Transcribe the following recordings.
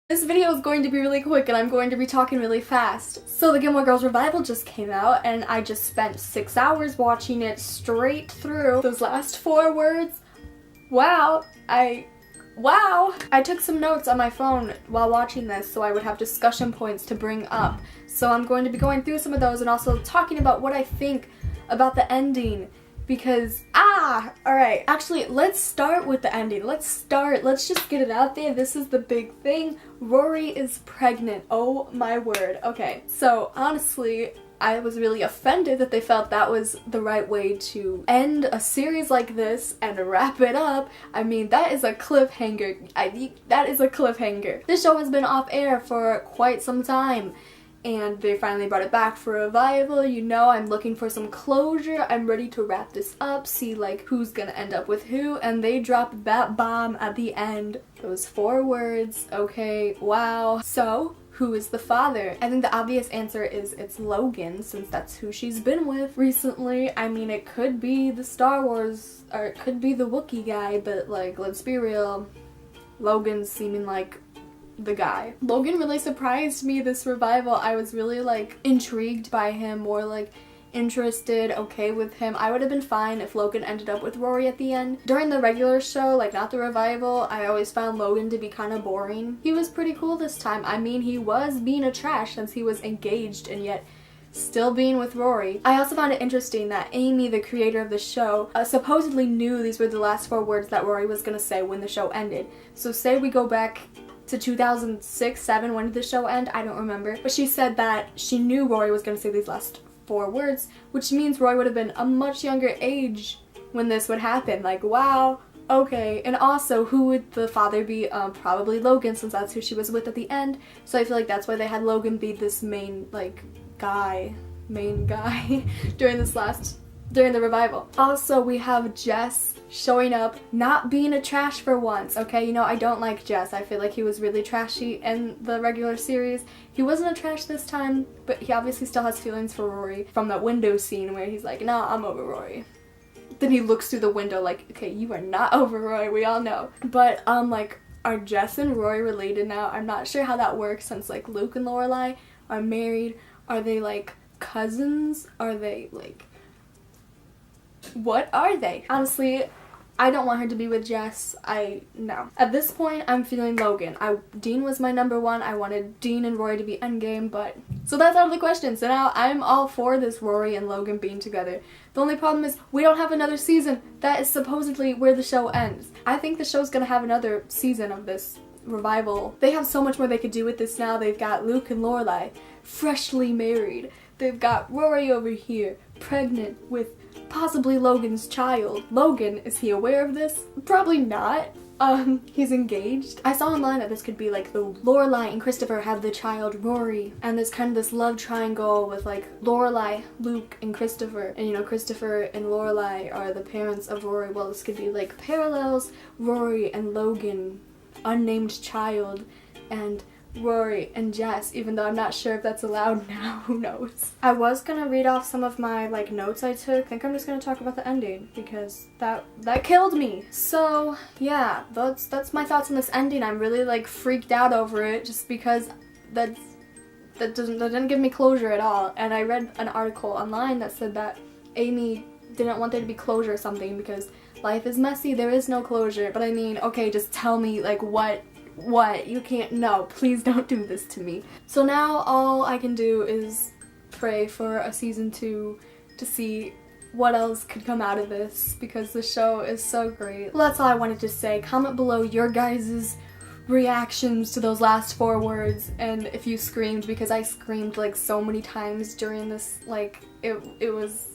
This video is going to be really quick and I'm going to be talking really fast. So the Gilmore Girls revival just came out and I just spent 6 hours watching it straight through. Those last 4 words, wow. I took some notes on my phone while watching this so I would have discussion points to bring up. So I'm going to be going through some of those and also talking about what I think about the ending. Because, alright. Actually, let's start with the ending. Let's just get it out there. This is the big thing. Rory is pregnant. Oh my word. Okay, so honestly, I was really offended that they felt that was the right way to end a series like this and wrap it up. I mean, that is a cliffhanger. That is a cliffhanger. This show has been off air for quite some time. And they finally brought it back for a revival. You know, I'm looking for some closure. I'm ready to wrap this up, see like who's gonna end up with who, and they dropped that bomb at the end. Those 4 words, okay, wow. So, who is the father? I think the obvious answer is it's Logan, since that's who she's been with recently. I mean, it could be the Star Wars, or it could be the Wookiee guy, but like, let's be real, Logan's seeming like the guy. Logan really surprised me this revival. I was really like intrigued by him, more like interested, okay with him. I would have been fine if Logan ended up with Rory at the end. During the regular show, like not the revival, I always found Logan to be kind of boring. He was pretty cool this time. I mean, he was being a trash since he was engaged and yet still being with Rory. I also found it interesting that Amy, the creator of the show, supposedly knew these were the last 4 words that Rory was gonna say when the show ended. So say we go back to 2006, 7, when did the show end? I don't remember. But she said that she knew Rory was going to say these last 4 words, which means Rory would have been a much younger age when this would happen. Like, wow, okay. And also, who would the father be? Probably Logan, since that's who she was with at the end. So I feel like that's why they had Logan be this main guy during the revival. Also, we have Jess showing up, not being a trash for once, okay? You know, I don't like Jess. I feel like he was really trashy in the regular series. He wasn't a trash this time, but he obviously still has feelings for Rory from that window scene where he's like, nah, I'm over Rory. Then he looks through the window like, okay, you are not over Rory, we all know. But, are Jess and Rory related now? I'm not sure how that works since, like, Luke and Lorelai are married. Are they, like, cousins? Are they, like, what are they? Honestly, I don't want her to be with Jess. No. At this point, I'm feeling Logan. Dean was my number 1. I wanted Dean and Rory to be endgame, but... So that's out of the question. So now I'm all for this Rory and Logan being together. The only problem is we don't have another season. That is supposedly where the show ends. I think the show's gonna have another season of this revival. They have so much more they could do with this now. They've got Luke and Lorelai freshly married. They've got Rory over here, pregnant with possibly Logan's child. Logan, is he aware of this? Probably not. He's engaged. I saw online that this could be like the Lorelai and Christopher have the child Rory, and there's kind of this love triangle with like Lorelai, Luke, and Christopher, and you know, Christopher and Lorelai are the parents of Rory. Well, this could be like parallels, Rory and Logan, unnamed child, and Rory and Jess, even though I'm not sure if that's allowed now. Who knows? I was gonna read off some of my notes I took. I think I'm just gonna talk about the ending because that killed me. So yeah, that's my thoughts on this ending. I'm really freaked out over it just because that didn't give me closure at all. And I read an article online that said that Amy didn't want there to be closure or something because life is messy, there is no closure. But I mean, okay, just tell me what? You can't, no, please don't do this to me. So now all I can do is pray for a season 2 to see what else could come out of this because the show is so great. Well, that's all I wanted to say. Comment below your guys' reactions to those last 4 words and if you screamed, because I screamed so many times during this, it was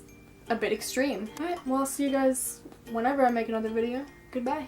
a bit extreme. Alright, well I'll see you guys whenever I make another video. Goodbye.